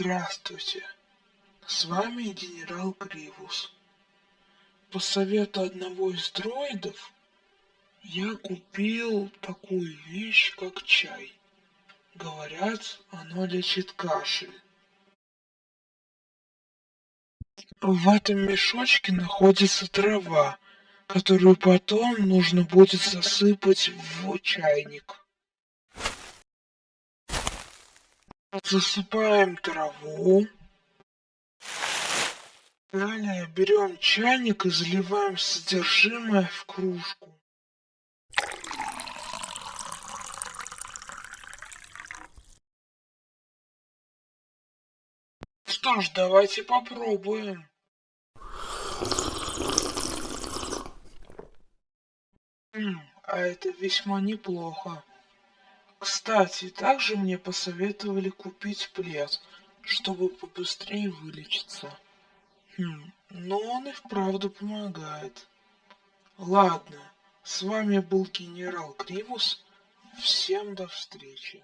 Здравствуйте, с вами генерал Кривус. По совету одного из дроидов я купил такую вещь, как чай. Говорят, оно лечит кашель. В этом мешочке находится трава, которую потом нужно будет засыпать в чайник. Засыпаем траву. Далее берем чайник и заливаем содержимое в кружку. Что ж, давайте попробуем. А это весьма неплохо. Кстати, также мне посоветовали купить плед, чтобы побыстрее вылечиться. Но он и вправду помогает. Ладно, с вами был генерал Кривус. Всем до встречи.